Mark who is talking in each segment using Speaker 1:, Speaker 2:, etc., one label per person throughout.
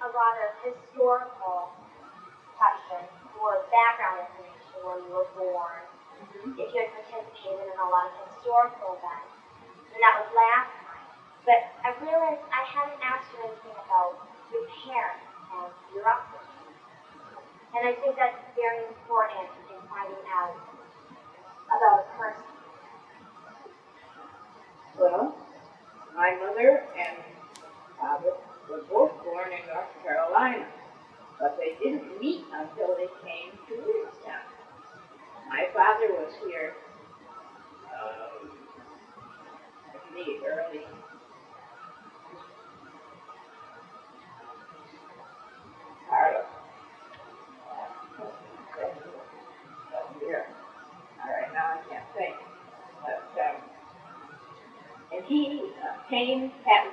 Speaker 1: a lot of historical questions or background information, where you were born, if you had participated in a lot of historical events. And that was last time. But I realized I hadn't asked you anything about your parents and your upbringing. And I think that's very important in finding out about a person.
Speaker 2: Well, my mother and father were both born in North Carolina, but they didn't meet until they came to Williamstown. My father was here in the early part of here. All right, now I can't think. But, and he happened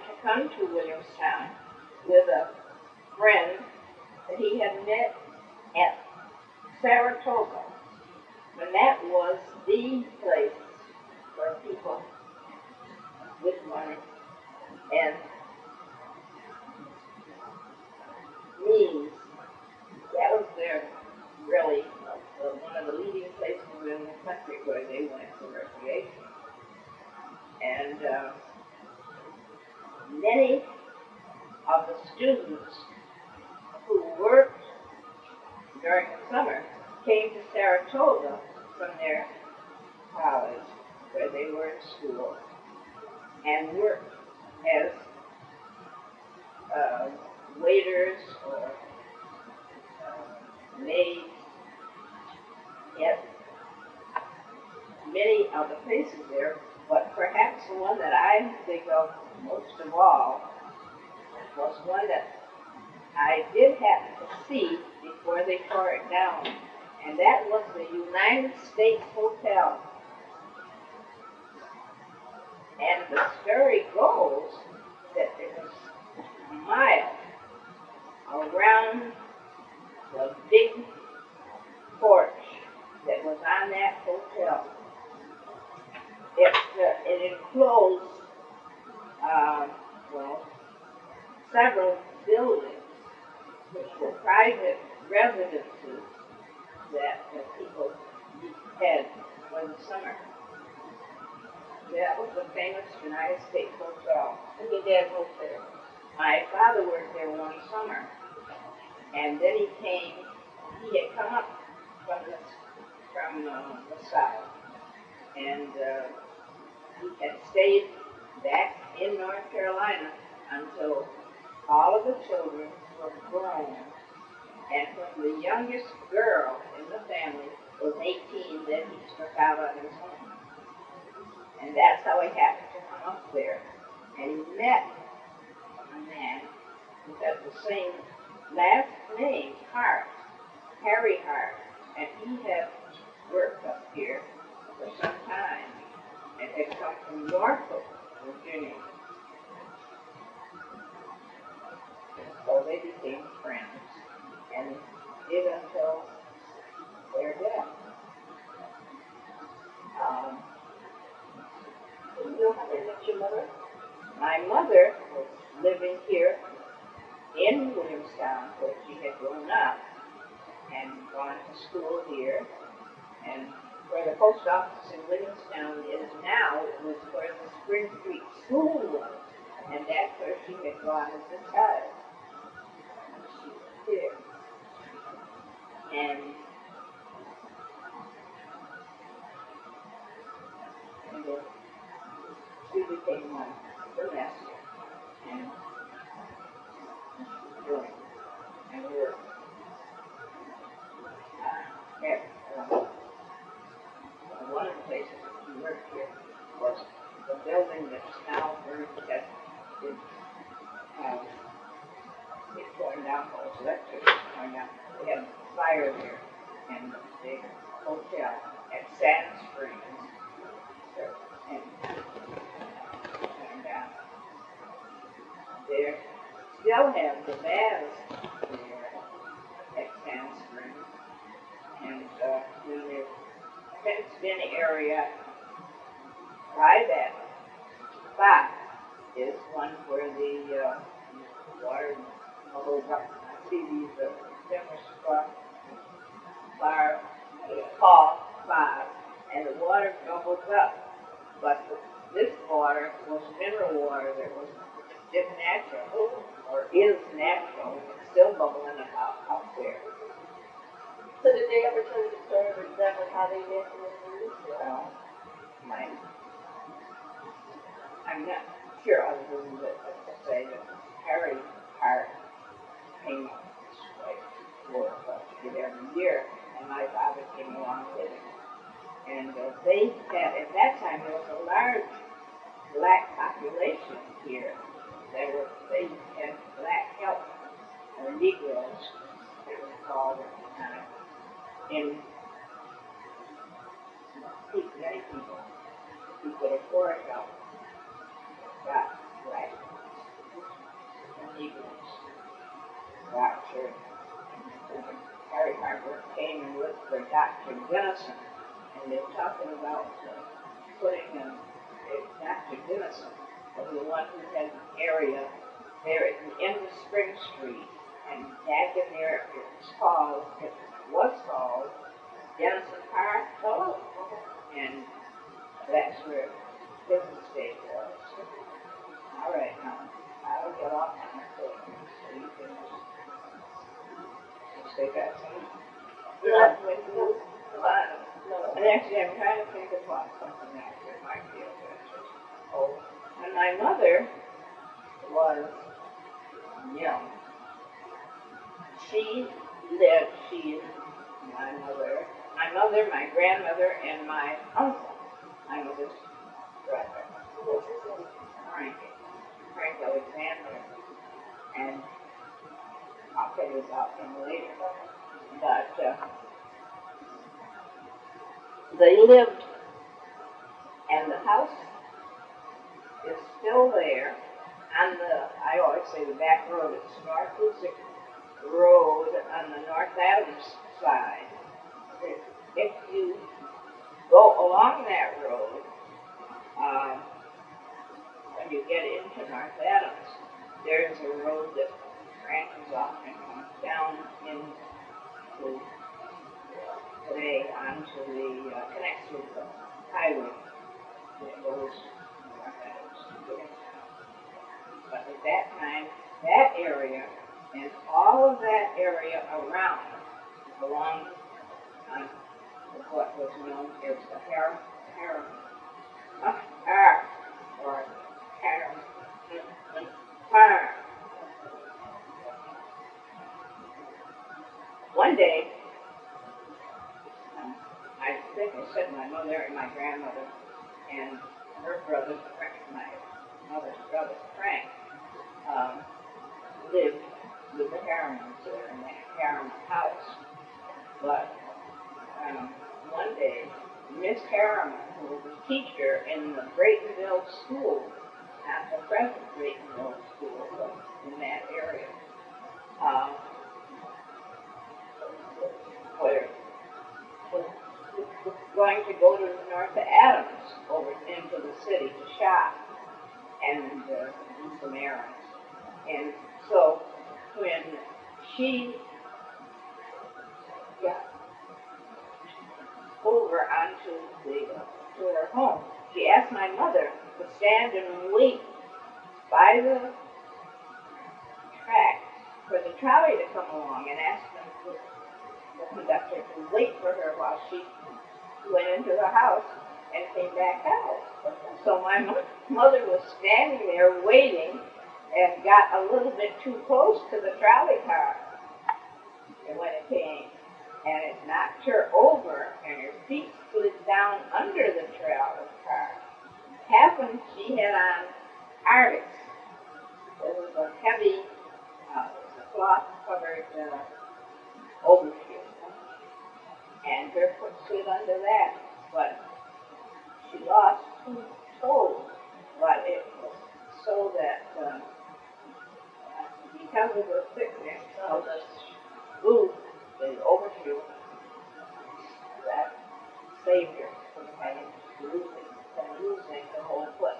Speaker 2: to come to Williamstown with a friend that he had met at Saratoga, when that was the place for people with money and means. That was their really one of the leading places in the country where they went for recreation. And many of the students who worked during the summer came to Saratoga from their college, where they were in school, and worked as waiters or maids at many of the places there. But perhaps the one that I think of most of all was one that I did happen to see before they tore it down, and that was the United States Hotel. And the story goes that there was a mile around the big porch that was on that hotel. It enclosed, several buildings, which were private residences that people had for the summer. That was the famous United States Hotel.
Speaker 3: And your dad worked there?
Speaker 2: My father worked there one summer, and then he had come up from the south, and he had stayed back in North Carolina until all of the children were grown. And when the youngest girl in the family was 18, then he struck out on his own. And that's how he happened to come up there. And he met a man who had the same last name, Hart, Harry Hart. And he had worked up here for some time and had come from Norfolk, Virginia. So they became friends and did until their death.
Speaker 3: You know how they met your mother?
Speaker 2: My mother was living here in Williamstown, where she had grown up and gone to school here. And where the post office in Williamstown is now, it was where the Spring Creek School was. And that's where she had gone as a child. She was here. And we became one semester. And we were one of the places that we worked here was the building that's now burned that is torn down, so that took torn down. We had a fire there and the big hotel at Sand Springs. And there still have the baths there at Sand Springs. And when there's fenced-in area by that spot is one where the water bubbles up. I see these different tall clouds, and the water bubbles up. But this water was mineral water that was just natural, or is natural, and it's still bubbling up there.
Speaker 3: So did they ever tell you the story of exactly how they met in the news?
Speaker 2: Well, I'm not sure other than that to say that Harry Hart came up this way for every year, and my father came along with him. And they had, at that time, there was a large black population here. They had black help, or Negroes, they were called at the time, in many people who could afford help got black and Negroes. Dr. Harry Harper came and looked for Dr. Dennison, and they were talking about putting Dr. Dennison was the one who had an area there at the end of Spring Street, and back in there it was called Dennison Park. Oh, and that's where his estate was. All right, now I'll get off on my foot so you can say that to me. And actually, I'm trying to think about something else that might be of interest. Oh, and my mother was young. She is my mother, my grandmother, and my uncle, my mother's brother. Frank Alexander. And I'll tell you about him later. But they lived, and the house is still there on I always say the back road. It's North Hoosick Road on the North Adams side. If you go along that road, when you get into North Adams, there's a road that branches off and comes down into today onto the connects with the highway that goes North Adams to Williamstown. But at that time, that area and all of that area around belonged on what was known as the harem, or harem farm. One day, I think I said my mother and my grandmother and her brother, my mother's brother, Frank, lived with the Harrimans there in the Harriman house. But one day, Miss Harriman, who was a teacher in the Braytonville School, not the present Braytonville School, but in that area, was going to go to North Adams over into the city to shop and do some errands. And so when she got over onto to her home, she asked my mother to stand and wait by the track for the trolley to come along, and asked the conductor to wait for her while she went into the house and came back out. So my mother was standing there waiting and got a little bit too close to the trolley car. And when it came, and it knocked her over, and her feet slid down under the trolley car. Happened she had on arctics. There was a heavy cloth-covered overshoe, and her foot slid under that, but she lost 2 toes, but it was so that because of the thickness of the boot, the overshoe, that saved her from losing the whole foot.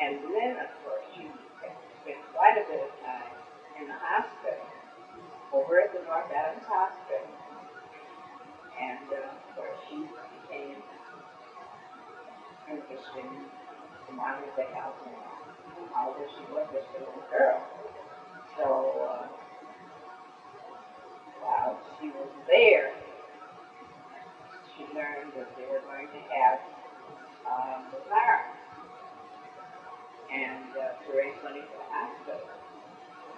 Speaker 2: And then, of course, she spent quite a bit of time in the the hospital, over at the North Adams Hospital, and where she became interested in wanting to help me. Although she was just a little girl. So, while she was there, she learned that they were going to have the bar and to raise money for the hospital.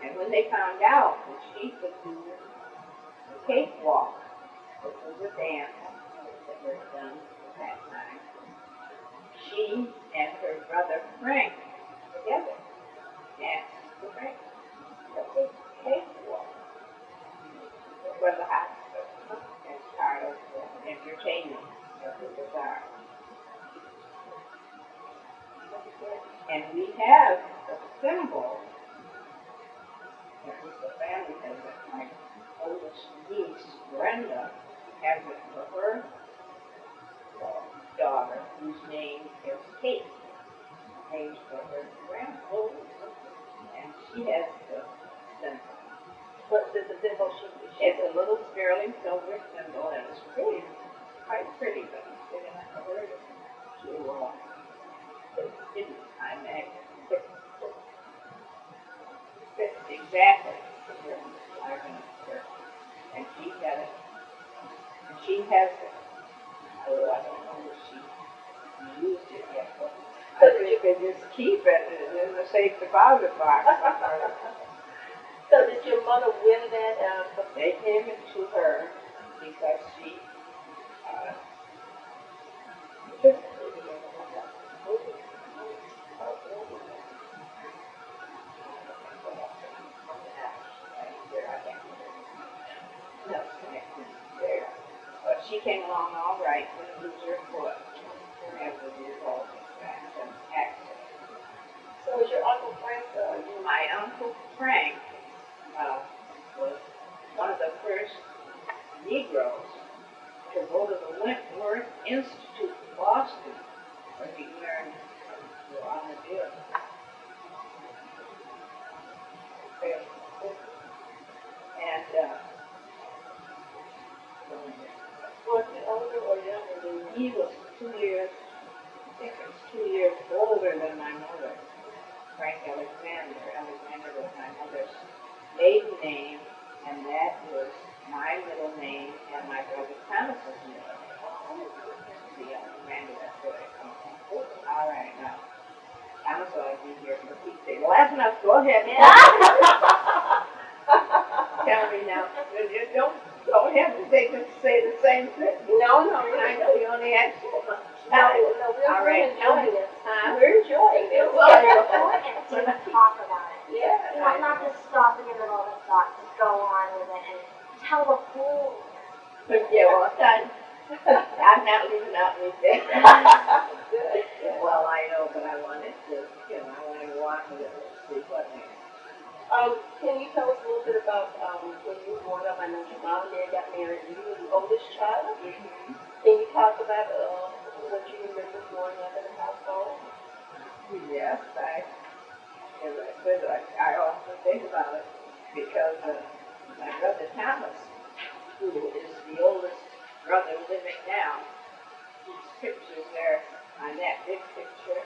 Speaker 2: And when they found out that she could do the cakewalk, which was a dance that was done at that time, she and her brother Frank together danced the Frank. The cakewalk for the hospital as part of the entertainment of the bazaar. And we have a symbol that was the family has it. My oldest niece, Brenda, has it for her daughter, whose name is Kate, named for her grandmother, and she has the symbol.
Speaker 3: What's the symbol she
Speaker 2: It's a little sterling silver symbol, and it's really quite pretty, but they didn't have to wear it to didn't I make fits exactly where I'm going to put it. And she got it, and she has it. Although I don't know if she used it yet, but I think you could just keep it in the safe deposit box.
Speaker 3: So did your mother win that?
Speaker 2: They gave it to her because she took it. No, there. But she came along all right, didn't lose her foot as a result of that accident.
Speaker 3: So was your Uncle Frank
Speaker 2: My Uncle Frank was one of the first Negroes to go to the Wentworth Institute in Boston, where he learned the automobile. And
Speaker 3: was he older or younger than you?
Speaker 2: he was 2 years, I think it was 2 years older than my mother, Frank Alexander. Alexander was my mother's maiden name, and that was my middle name and my brother Thomas's middle name. The Alexander, that's where I come from. All right, now, Thomas ought to be here for Pete's sake. Well, that's enough. Go ahead. Tell me now. Don't hesitate to say the same thing.
Speaker 3: No,
Speaker 2: I know you only had so much
Speaker 3: No,
Speaker 2: time.
Speaker 3: we're
Speaker 2: All right,
Speaker 3: enjoying this time.
Speaker 2: We're enjoying this.
Speaker 1: It's important to talk about it.
Speaker 2: Yeah.
Speaker 1: Not just stop in the middle of a thought, just go on with it and tell the whole.
Speaker 2: Yeah, well, I'm not leaving out anything.
Speaker 3: Good.
Speaker 2: Well, I know, but I wanted to, I want to go on with it. Let's see what next.
Speaker 3: Can you tell us a little bit about when you were growing up? I know your mom and dad got married, and you were the oldest child.
Speaker 2: Mm-hmm.
Speaker 3: Can you talk about what you remember growing up in the household?
Speaker 2: Yes, as I said, I often think about it because my brother Thomas, who is the oldest brother living now, his picture's there on that big picture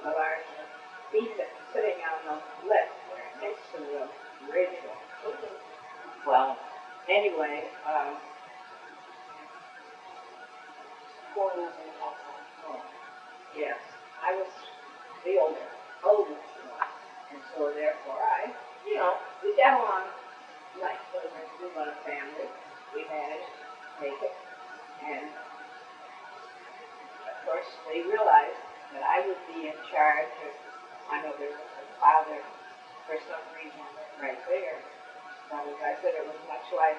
Speaker 2: of our he's sitting on the left there next to the radio. Well, anyway,
Speaker 3: Growing up in the household.
Speaker 2: yes, I was the oldest one, and so therefore we got along like children do on a family. We managed to make it, and of course they realized that I would be in charge of my mother's father for some reason right there. But as I said, it was much like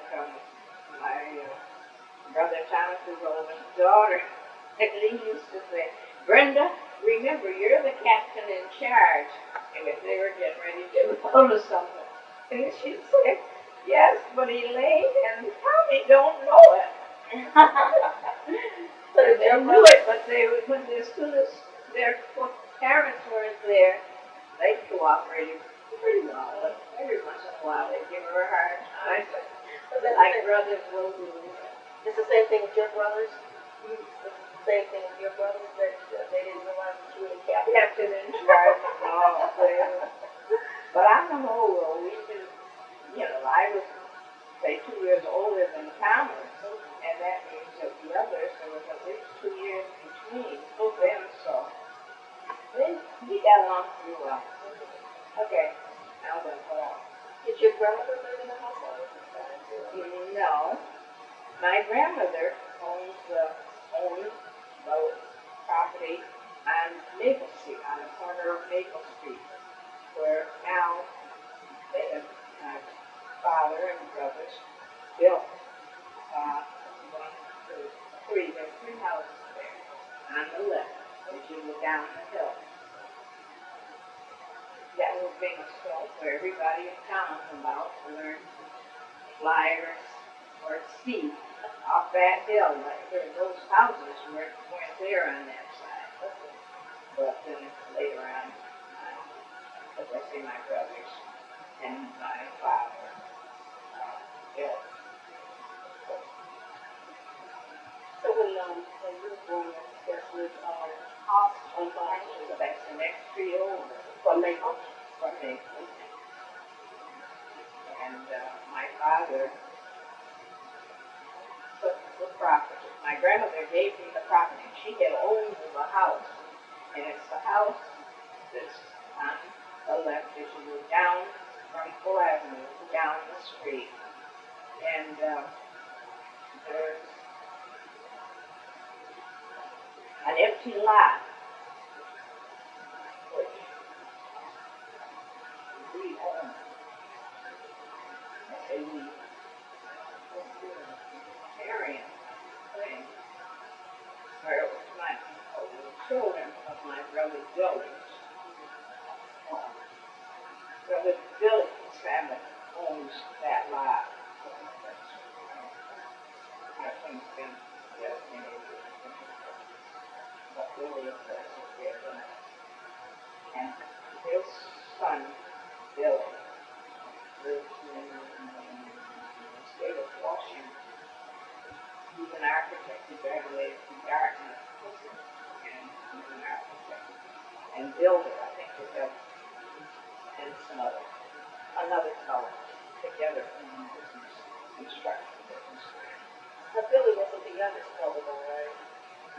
Speaker 2: my brother Thomas's oldest daughter. And he used to say, Brenda, remember, you're the captain in charge. And if they were getting ready to go to something, and she'd say, yes, but Elaine and Tommy don't know it. So they knew it, but as soon as their parents weren't there, they cooperated pretty well, but every once in a while they give her a hard time.
Speaker 3: But that's
Speaker 2: Like
Speaker 3: the same-
Speaker 2: brothers will do.
Speaker 3: it's the same thing with your brothers? It's the same thing with your brothers, that they didn't realize that you were the captain?
Speaker 2: Captain in charge and all that. But on the whole, we do, I was, say, 2 years older than Thomas, and that means that the others, there was at least 2 years between them, so we got along pretty well. Okay, now then, hold on.
Speaker 3: Did your grandmother live in the house all the time?
Speaker 2: No, my grandmother owned the property on Maple Street, on the corner of Maple Street, where now my father and brothers built 1, 2, 3. There's 3 houses there on the left as you go down the hill. That was famous spot where everybody in town came out to learn flyers or ski off that hill. Like those houses weren't there on that side. But then later on, as I say, my brothers and my father built.
Speaker 3: So when you were growing up, there was
Speaker 2: So that's the next tree over
Speaker 3: from Maple?
Speaker 2: from me. And my father took the property. My grandmother gave me the property. She had owned the house. And it's the house that's on the left as you go down from Full Avenue, down the street. And there's an empty lot, which we own. I say we. Marion thing, where it was the children of my brother Billy's. Brother Billy's family owns that lot. I think it's been many years. But Billy is there. And his son, Billy, lives in the state of Washington. He's an architect. He graduated from Dartmouth. And he's an architect. And builder, I think, with him and another fellow together in the business, construction business.
Speaker 3: Now, Billy wasn't the youngest brother, though, right?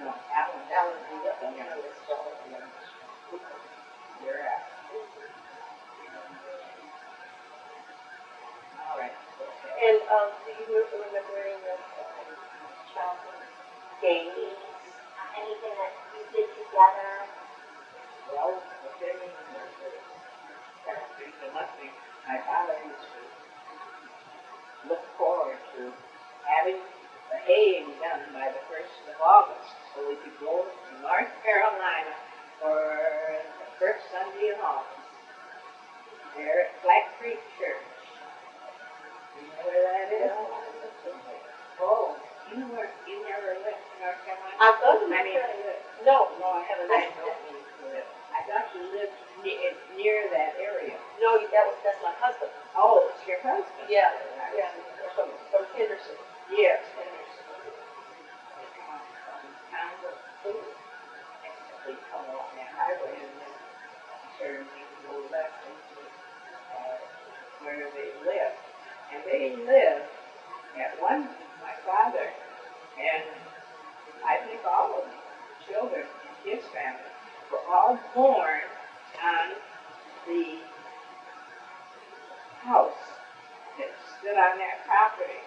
Speaker 2: No, Alan
Speaker 3: The youngest brother.
Speaker 2: You're out. All right.
Speaker 3: And do you remember any of childhood games?
Speaker 1: Anything that you did together?
Speaker 2: Well, okay, nothing. My father used to look forward to having the haying done by the 1st of August, so we could go to North Carolina for the first Sunday in August. There at Black Creek Church. You know where that is? Oh, you never lived in North Carolina?
Speaker 3: I've gone to
Speaker 2: I mean,
Speaker 3: No, I haven't.
Speaker 2: I don't need to live. I thought you lived near that area.
Speaker 3: No, that's my husband.
Speaker 2: Oh, it's your husband?
Speaker 3: Yeah. From Henderson.
Speaker 2: Yes, Henderson. They come from town of Food. They come along that highway and then turn and go left into where they live. And they live at my father, and I think all of the children in his family were all born on the house that stood on that property,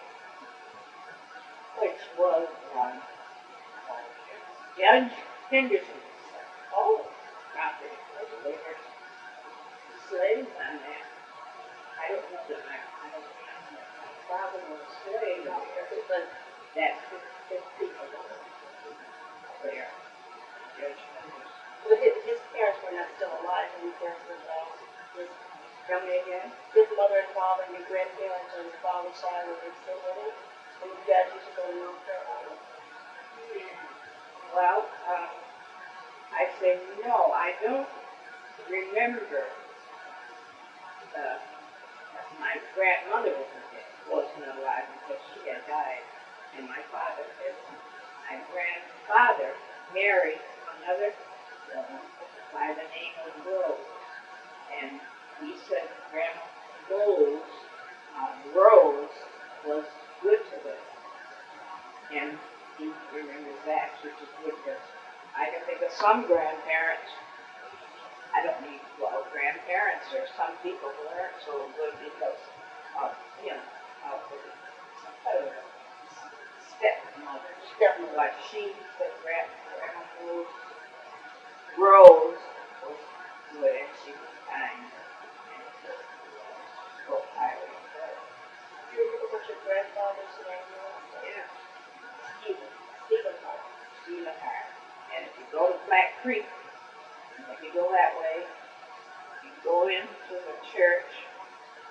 Speaker 2: which was Judge Henderson's property. They were slaves on that. I don't know that my father was a slave on there, but that's his people there. Judge Henderson.
Speaker 3: But his parents were not still alive when his parents were his
Speaker 2: Tell me again?
Speaker 3: His mother and father and your grandparents on his father's side were they still living? When you guys used to go to North Carolina?
Speaker 2: Well, I say no, I don't remember my grandmother wasn't alive because she had died, and my father did. My grandfather married another woman by the name of Rose, and he said Grandma Rose was good to them, and he remembers that, which is good because I can think of some grandparents. I don't mean, well, grandparents or some people who aren't so good because of, of the stepmother, like she said, Grandma Rose was good and she was kind and spoke highly of her.
Speaker 3: Do you remember what your grandfather's name was?
Speaker 2: Yeah.
Speaker 3: Stephen Hart.
Speaker 2: Stephen Hart. And if you go to Black Creek, if you go that way, you go into the church,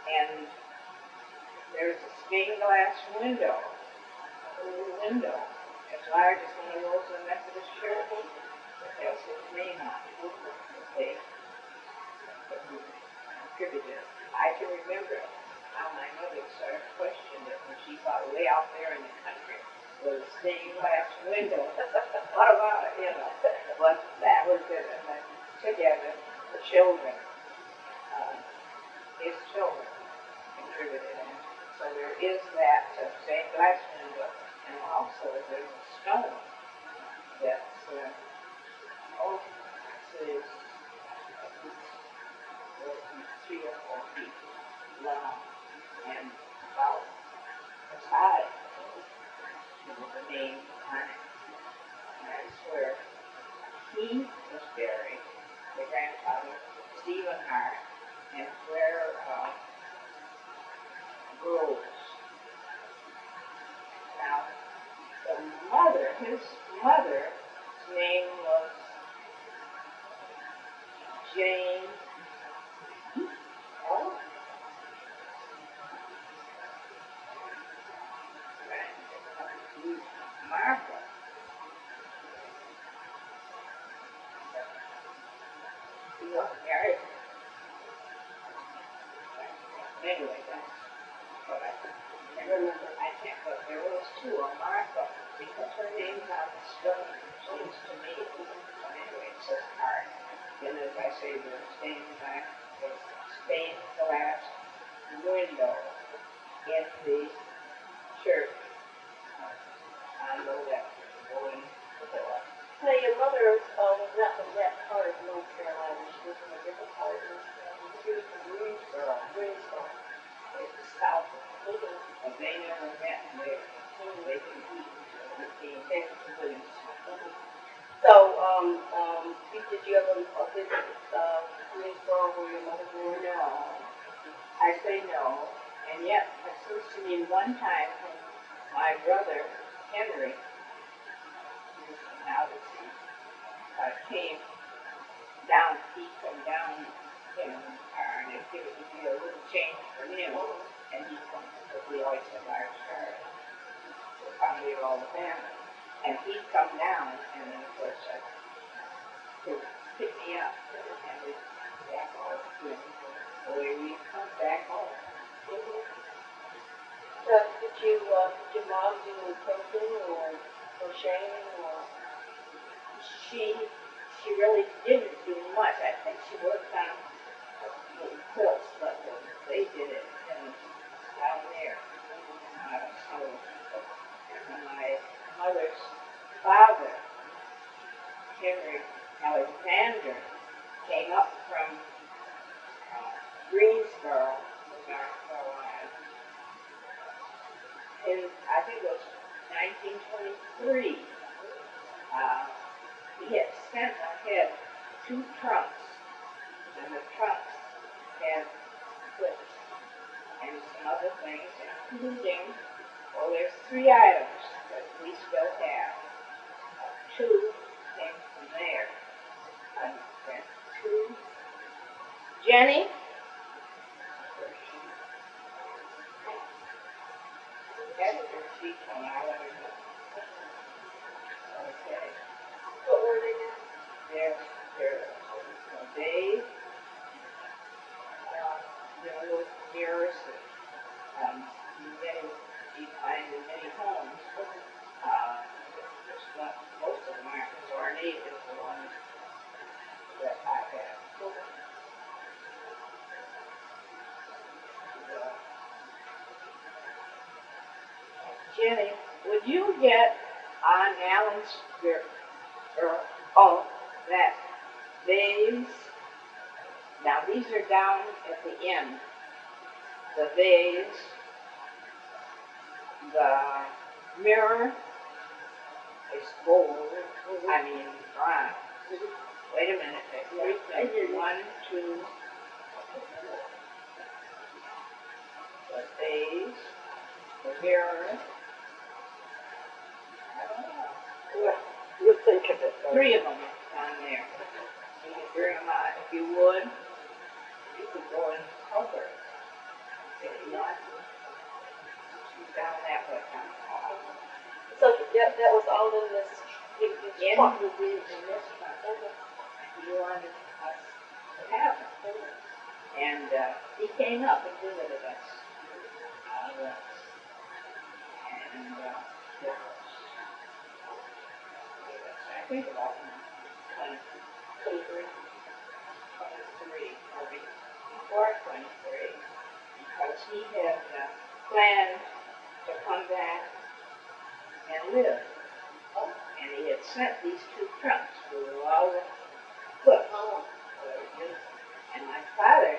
Speaker 2: and there's a stained glass window, a little window, as large as one of those in the Methodist Church. That was his name on it. They attributed it. I can remember how my mother sort of questioned it when she thought way out there in the country with a stained glass window. What about it, But that was it, and then together, the children, his children, contributed. And so there is that stained glass window, and also there's a stone that's, it's 3 or 4 feet long and about as high with the name on it. And that's where he was buried, the grandfather, Stephen Hart, and where Rose. Now, his mother's name was Jane. Oh. Margaret. He wasn't married. Anyway, that's what I remember. I can't, but there was 2 on Martha, because her name's on the stone, seems to me. Anyway, it says Hart. And as I say, the stained glass window in the church on the left, going to the left.
Speaker 3: Now, your mother was not from that part of North Carolina. She was from a different part of North Carolina. She was from Greensboro.
Speaker 2: It's the south of but they never met there. They didn't eat until they came to Williamstown.
Speaker 3: So, did you ever visit Greensboro where your mother grew up?
Speaker 2: No. I say no. And yet, it seems to me one time when my brother, Henry, now that he came down, he came down, in the car, and it would be a little change for him. And he comes, because we always have large cars, so probably all the family. And he'd come down, and then, of course, to pick me up, and we'd back home, the way we come back home.
Speaker 3: So, did your mom do quilting or crocheting or?
Speaker 2: She really didn't do much. I think she worked on little quilts, but they did it down there. So my mother's father, Henry Alexander, came up from Greensboro, North Carolina, in, I think it was 1923. He had sent ahead 2 trunks, and the trunks had clips and some other things, including, well, there's 3 items that we still have. 2 came from there. And 2. Jenny? That's her sheet when I let her know. Okay.
Speaker 3: What were they now?
Speaker 2: They're Dave, Jenny, would you get on Alan's that vase? Now these are down at the end. The vase, the mirror is gold. I mean bronze. Wait a minute. There's 3 things. 1, 2. The vase, the mirror.
Speaker 3: You think of it.
Speaker 2: 3 of them on there. You can bring them out if you would. You could go and cover it. If you want to. She's down that way.
Speaker 3: So that was all in this trunk.
Speaker 2: In this trunk. You wanted us to have it. And he came up and visited us. And I think about 23, or before 23, because he had planned to come back and live. And he had sent these 2 trunks with all the books. And my father,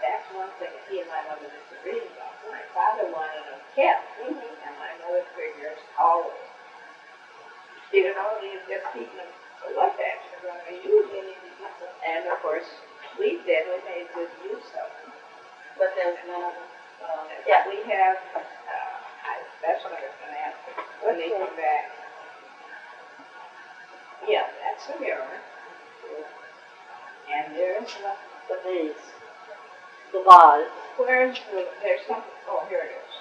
Speaker 2: that's one thing that he and my mother disagreed about. My father wanted them kept, and my mother figures always. You know, he's just keeping them to look at. She's going to use them. And of course, we did. We made good use of them.
Speaker 3: But there's none of them.
Speaker 2: Yeah, we have, that's what I was going to ask you. When they come back. Yeah, that's the mirror. And there's
Speaker 3: The vase. The vase.
Speaker 2: where's there's something, oh, here it is.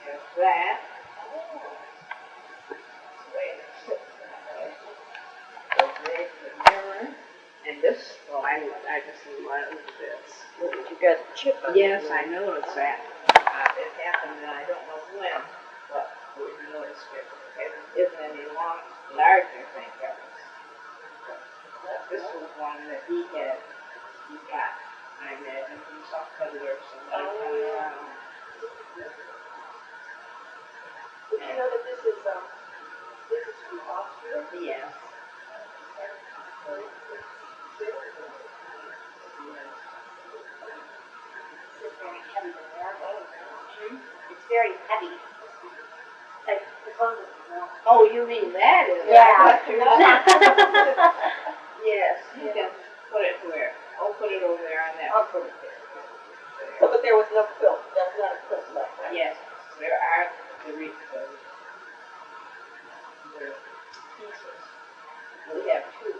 Speaker 2: There's that. There's the mirror. And this, well, I just love this.
Speaker 3: You got a chip on
Speaker 2: Yes,
Speaker 3: it.
Speaker 2: I noticed that. It happened, and I don't know when, but we noticed it. It isn't any larger, thank goodness. This was one that he got. I imagine from some peddler, somebody coming around.
Speaker 3: Did you know that this is from Austria?
Speaker 2: Yes.
Speaker 1: It's very heavy in there. It's very heavy. Like the clothes is
Speaker 2: Oh, you mean that is?
Speaker 1: Yeah.
Speaker 2: I thought you were- Yes, you can put it where? Oh, put it over there on that.
Speaker 3: I'll put it there. So, but there was no quilt. That's not a quilt left, right?
Speaker 2: Yes, there are the pieces. We have 2.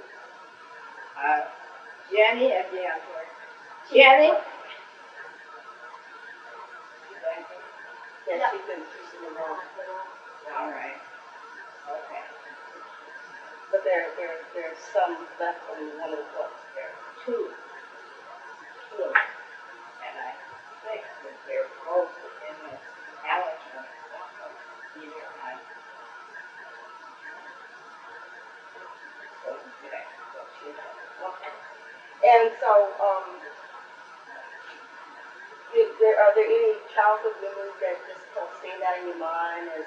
Speaker 2: Jenny at the answer. Jenny?
Speaker 3: Yeah, she's in the room.
Speaker 2: All right. Okay.
Speaker 3: But there's some left on one of the quilts there.
Speaker 2: 2. And I think that they're both in the Alex one. Either I.
Speaker 3: And so, are there any childhood memories that just stand out in your mind as,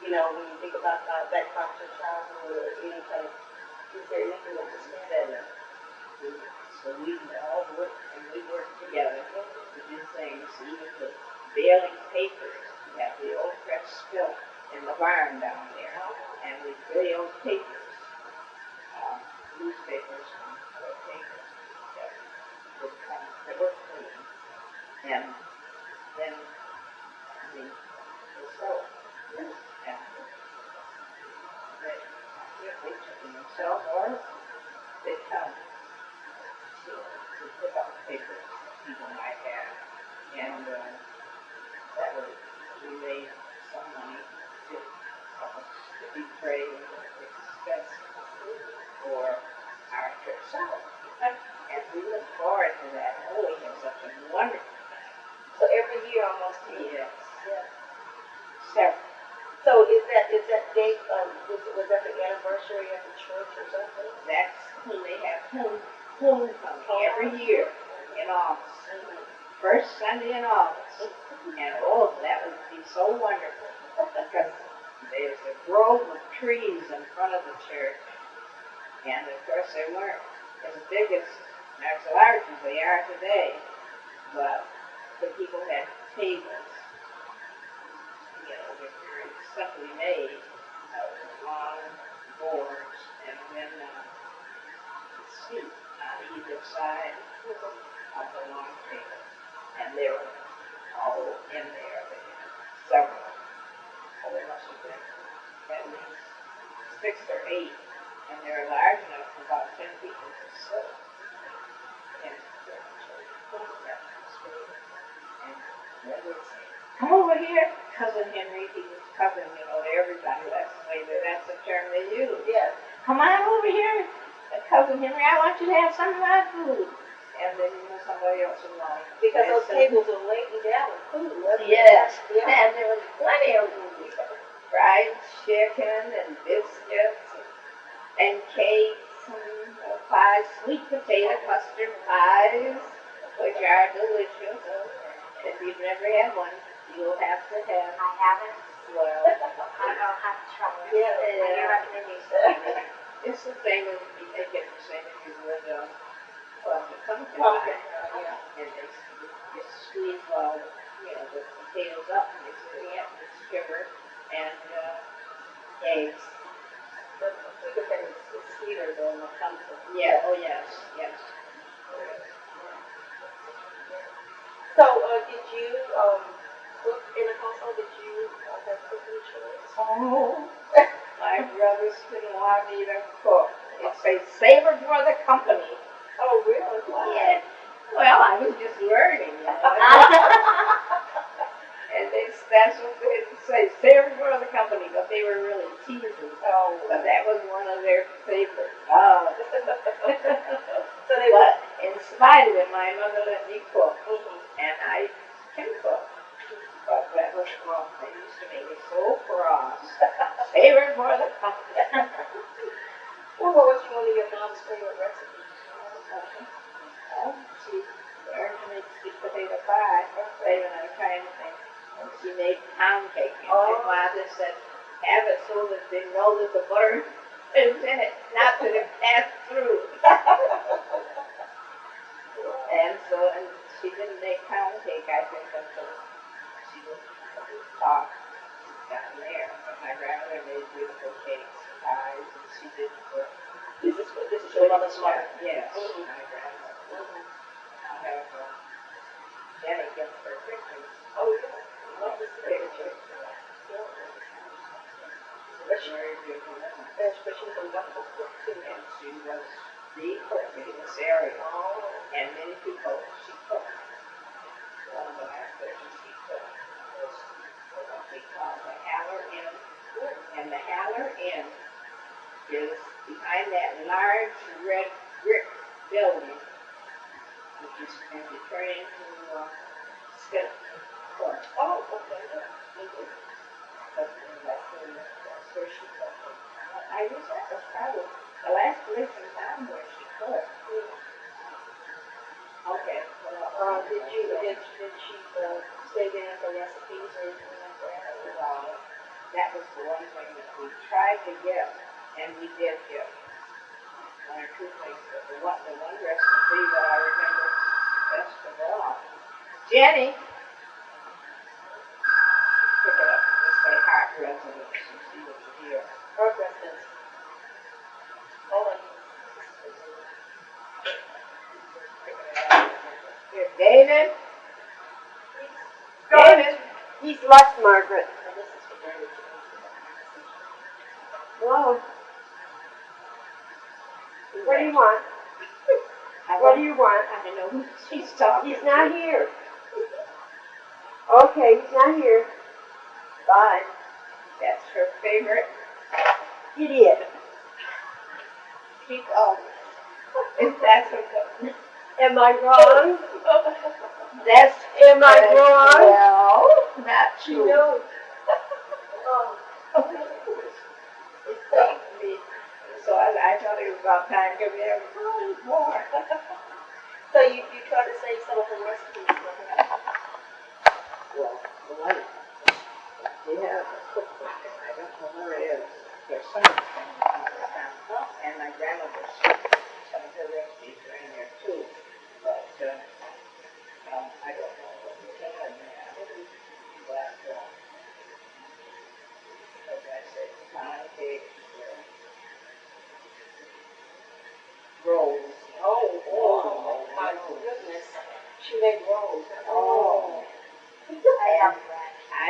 Speaker 3: you know, when you think about that part of your childhood, or any kind of, is there anything that just stands out?
Speaker 2: So we all work and we work together to do things, even with baling papers. We have the old press spill in the barn down there, and we bale papers, newspapers and other papers that were clean. And then we sell it. And they took them themselves, or they come to pick up papers people might have. And that was, we made some money to be praying expense for our trip south. And we look forward to that. Oh, we have such a wonderful time.
Speaker 3: So every year almost.
Speaker 2: Yes. Several.
Speaker 3: So is that date, was that the anniversary of the church or something?
Speaker 2: That's when they have homecoming every year in August. First Sunday in August. And oh, that would be so wonderful. because there's a grove of trees in front of the church, and of course they weren't as big as large as they are today, but the people had tables, which were simply made out of long boards, and then seat on either side of the long table, and they were all in there. They had several. Well, there must have been at least 6 or 8, and they were large enough for about 10 people to sit. And come over here, Cousin Henry. He was cousin, to everybody. That's the term they use.
Speaker 3: Yes.
Speaker 2: Come on over here, Cousin Henry. I want you to have some of my food. And then somebody else would want.
Speaker 3: Because those tables were laden down with food, wasn't it?
Speaker 2: Yes.
Speaker 3: Yeah.
Speaker 2: And there was plenty of food. Fried chicken and biscuits and cakes and pies, sweet potato custard pies, which are delicious. If you've never had one, you'll have to have.
Speaker 1: I haven't.
Speaker 2: Well,
Speaker 1: I'll have to try it.
Speaker 3: Yeah.
Speaker 1: Any recommendations?
Speaker 2: it's the same as you make it the same as you would the pumpkin
Speaker 3: Pumpkin,
Speaker 2: pie. And they squeeze all the potatoes up and they squeeze it with sugar and eggs.
Speaker 3: The bigger thing is sweeter than the pumpkin.
Speaker 2: Yeah. Oh yes. Yes.
Speaker 3: So, did you cook in a household? Did you have cooking chores?
Speaker 2: Oh, my brothers didn't want me to cook. It's a savor for the company.
Speaker 3: Oh, really? Wow.
Speaker 2: Yeah. Well, I was just learning, And that's what they say, savor for the company, but they were really teasing.
Speaker 3: Oh.
Speaker 2: But that was one of their favorites.
Speaker 3: So they
Speaker 2: But in spite of it, my mother let me cook, and I can cook. But that was wrong. They used to make me so cross. Savor for the company.
Speaker 3: Well, what was one of your mom's favorite recipes?
Speaker 2: She learned to make sweet potato pie, that kind of thing. And she made pound cake. And my mother said, have it so that they know that the butter is in it, not that it passed through. And she didn't make pound cake, I think, until she was taught down there. But my grandmother made beautiful cakes, pies, and she did cook.
Speaker 3: This is your mother's mother?
Speaker 2: Yes, my grandmother. I have Jenny gets her pictures.
Speaker 3: Oh, yeah. Love this picture.
Speaker 2: Very beautiful woman.
Speaker 3: Especially from Buffalo, too.
Speaker 2: And she was the cook in this area.
Speaker 3: Oh.
Speaker 2: And many people she cooked. One of the last places she cooked was what we call the Haller Inn. And the Haller Inn is behind that large red brick building, which is as you turn into Skip Court.
Speaker 3: Oh, okay.
Speaker 2: That's where she cooked. I guess that was probably the last place in town where she cooked. Okay. Well,
Speaker 3: Did she stay there for recipes or anything like that?
Speaker 2: That was the one thing that we tried to get, and we did get one or two things. But the one recipe that I remember best of all, Jenny, pick it up and just say Hart residence and see what you hear.
Speaker 3: Hart residence. Hold on.
Speaker 2: Here, David.
Speaker 3: David.
Speaker 4: He's left, Margaret.
Speaker 3: And this is for David.
Speaker 4: Hello. What do you want? What do you want?
Speaker 2: I don't know who she's talking
Speaker 4: He's not here. Okay, he's not here. Bye.
Speaker 2: That's her favorite.
Speaker 4: Idiot.
Speaker 2: She called me. If that's what
Speaker 4: Am I wrong?
Speaker 2: that's
Speaker 4: Am I wrong?
Speaker 2: well, not
Speaker 4: She
Speaker 2: true.
Speaker 4: knows.
Speaker 2: It's thanked me. So I thought it was about time to be able to eat more.
Speaker 3: So you try to save some of the recipes for him?
Speaker 2: Well, the one, we have I don't know where it is. There's some of the things in the town. And my grandmother's, some of her recipes are in there too. But I don't know what the can now. But as I said, pound cake, rolls.
Speaker 3: Oh, my goodness. She made rolls.
Speaker 2: Oh. I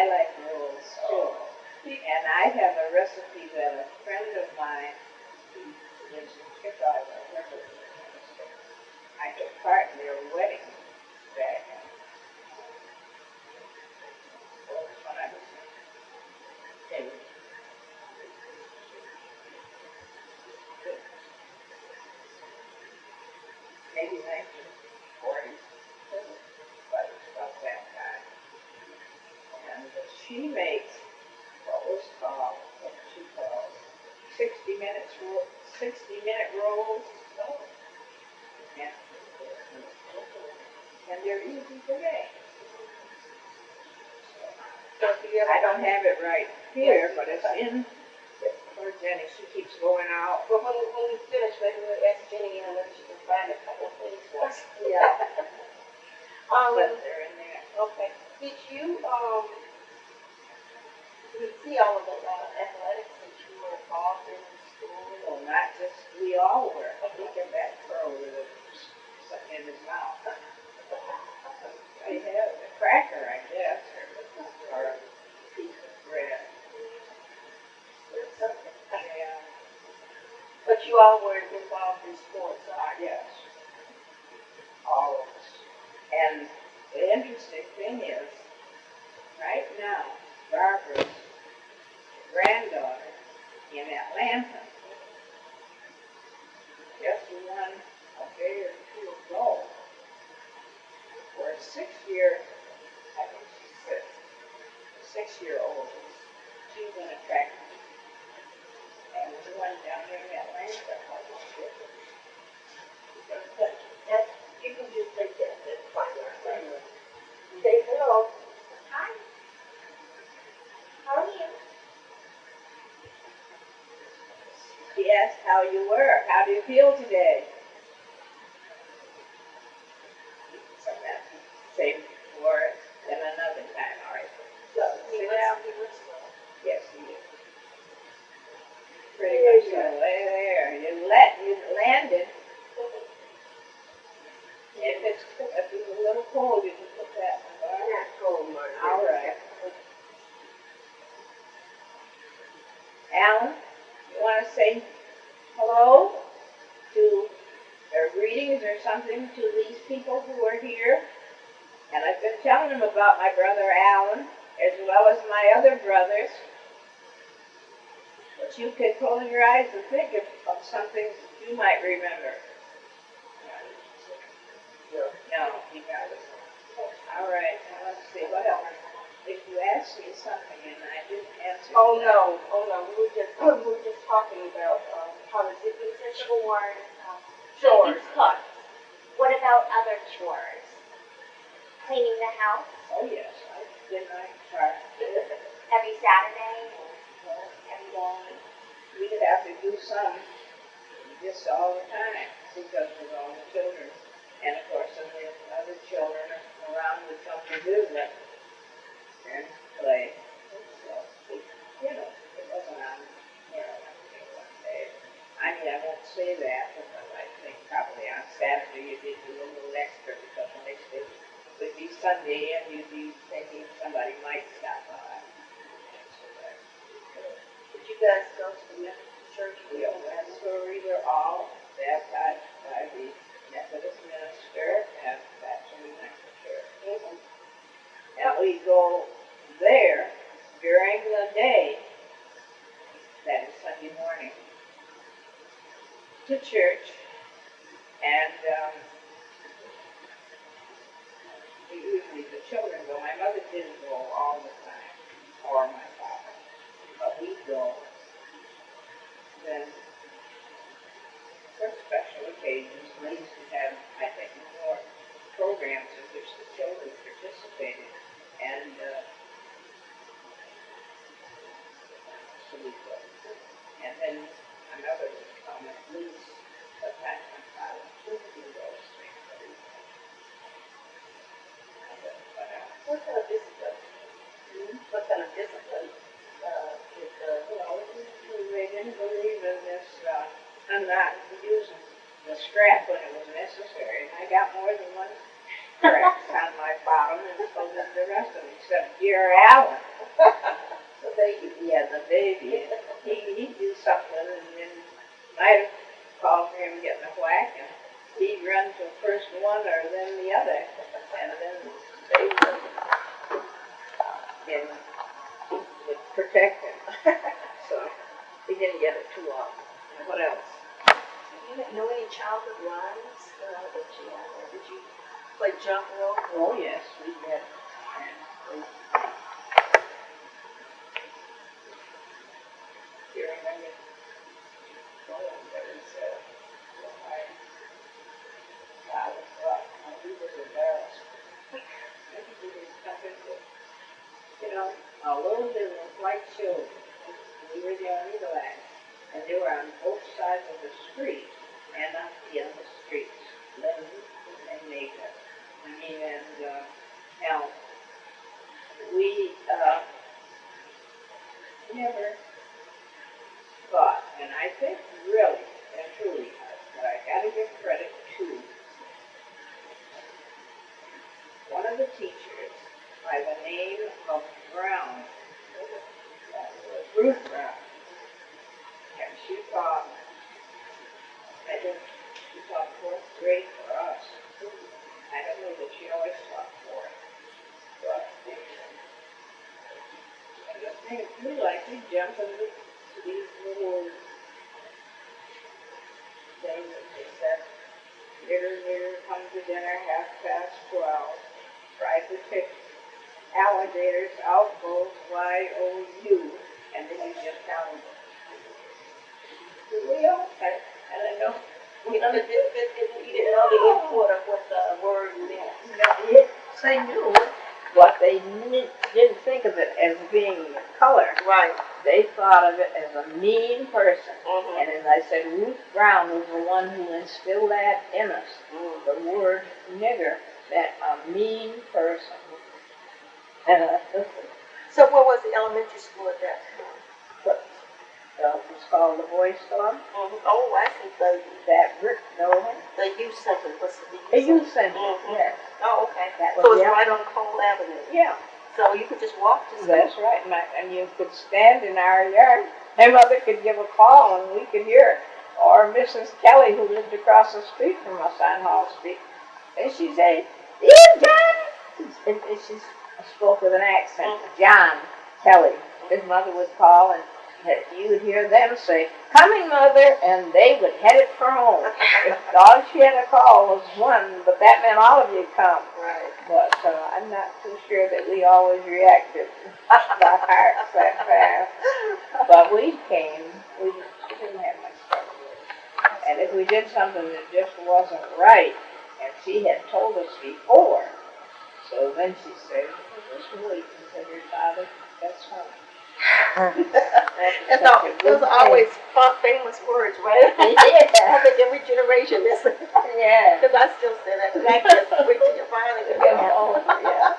Speaker 2: like rolls too. And I have a recipe that a friend of mine who lives in Chicago, I took part in their wedding back when I was in maybe 1940s, but it's about that time. And she makes what was called, what she calls 60-minute rolls. Yeah. And they're easy to make. I don't have it right here, but it's in. Poor Jenny, she keeps going out.
Speaker 3: But when we finish, maybe we'll ask Jenny and whether she can find a couple of things for us.
Speaker 2: Yeah.
Speaker 3: But
Speaker 2: They're in there.
Speaker 3: okay. Did you see all of the athletics that you were involved in school?
Speaker 2: Well, not just, we all were. Look at that crow with something in his mouth. I have a cracker, I guess, or a piece of bread. Yeah.
Speaker 3: But you all were involved in sports,
Speaker 2: Yes. All of us. And the interesting thing is, right now, Barbara's granddaughter in Atlanta just won a day or two ago for a 6-year, I think she's 6-year-old. She's an attract. And the one down there in Atlanta.
Speaker 4: You can just take that. That's fine. Say hello.
Speaker 1: Hi. How are you?
Speaker 2: She asked how you were. How do you feel today? So that's same for then another time, all right. So sit down. Yes, you did. Pretty much there. You landed. If it's a little cold, you can put that in the bar.
Speaker 4: Not cold, Margaret.
Speaker 2: All right. Alan, you want to say hello to their greetings or something to these people who are here? And I've been telling them about my brother Alan, as well as my other brothers. But you could close your eyes and think of something you might remember. No, you got it. All right, now let's see, what else? If you asked me something and I didn't answer.
Speaker 3: Oh no. We were just talking about how to do
Speaker 1: Chores.
Speaker 3: chores.
Speaker 1: Cook. What about other chores? Cleaning the house
Speaker 2: Oh, yes, I did my part.
Speaker 1: every Saturday or every day?
Speaker 2: We'd have to do some just all the time because of all the children. And of course, some of the other children around would come to visit and play. So, you know, it wasn't on, one day. I mean, I won't say that because I think probably on Saturday you did do a little extra because the next day would be Sunday and you'd be thinking somebody might stop by.
Speaker 3: Did you guys go to the Methodist Church?
Speaker 2: That's where we were all baptized by the Methodist minister and actually went to church. And we go there during the day, that is Sunday morning, to church, and usually the children go. My mother didn't go all the time, or my father, but we go. Then, for special occasions, we used to have, I think, more programs in which the children participated. And
Speaker 3: discipline,
Speaker 2: They didn't believe in this, I'm not using the scrap when it was necessary. And I got more than one scratch on my bottom, and so did the rest of them, except dear Alan.
Speaker 3: the baby.
Speaker 2: Yeah, the baby. He'd do something, and then I'd call for him getting a whack, and he'd run to first one or then the other, and then they would protect him. So he didn't get it too often. And what else?
Speaker 3: You didn't know any childhood rhymes that you had? Or did you play jump rope?
Speaker 2: Oh, yes, we did. Do you remember? Oh, there's I was he was embarrassed. He was something that, although they were white children, we were the only black, and they were on both sides of the street and on the other streets, Lynn and Nathan. Now, we never thought, and I think really and truly, but I gotta give credit to one of the teachers by the name of Brown, Ruth Brown, and she taught, I think she taught fourth grade for us. I don't know that she always taught fourth, but I just think we like to jump into these little things that they said, here comes the dinner, 12:30, fried potatoes, alligators, out goes Y-O-U, and then you just count them. We all, I don't know.
Speaker 3: You didn't know the import of what the word meant.
Speaker 2: Yes, they knew, but they didn't think of it as being color.
Speaker 3: Right.
Speaker 2: They thought of it as a mean person.
Speaker 3: Mm-hmm.
Speaker 2: And as I said, Ruth Brown was the one who instilled that in us. The word nigger meant a mean person.
Speaker 3: So what was the elementary school at that time?
Speaker 2: It was called the Boys Club.
Speaker 3: Mm-hmm. Oh, I see.
Speaker 2: The
Speaker 3: youth center. What's
Speaker 2: The youth center,
Speaker 3: Mm-hmm.
Speaker 2: yes.
Speaker 3: Oh, okay.
Speaker 2: That
Speaker 3: So
Speaker 2: was
Speaker 3: it's right on Cole Avenue.
Speaker 2: Yeah.
Speaker 3: So you could just walk to school.
Speaker 2: That's right, and you could stand in our yard. My mother could give a call and we could hear it. Or Mrs. Kelly, who lived across the street from us on Hall Street, and she'd say, "Here, John!" And she spoke with an accent, John Kelly. His mother would call, and you would hear them say, "Coming, Mother," and they would head it for home. All she had to call was one, but that meant all of you come.
Speaker 3: Right.
Speaker 2: But I'm not too sure that we always reacted. The hearts that fast. But we came. We didn't have much trouble with it. And if we did something that just wasn't right, and she had told us before, so then she said, "Just wait until your father gets home."
Speaker 3: And so, those are always famous words, right?
Speaker 2: Yeah.
Speaker 3: I think every generation is.
Speaker 2: Yeah.
Speaker 3: Because I still say that. Because I can't wait till you finally get home.
Speaker 2: Yeah.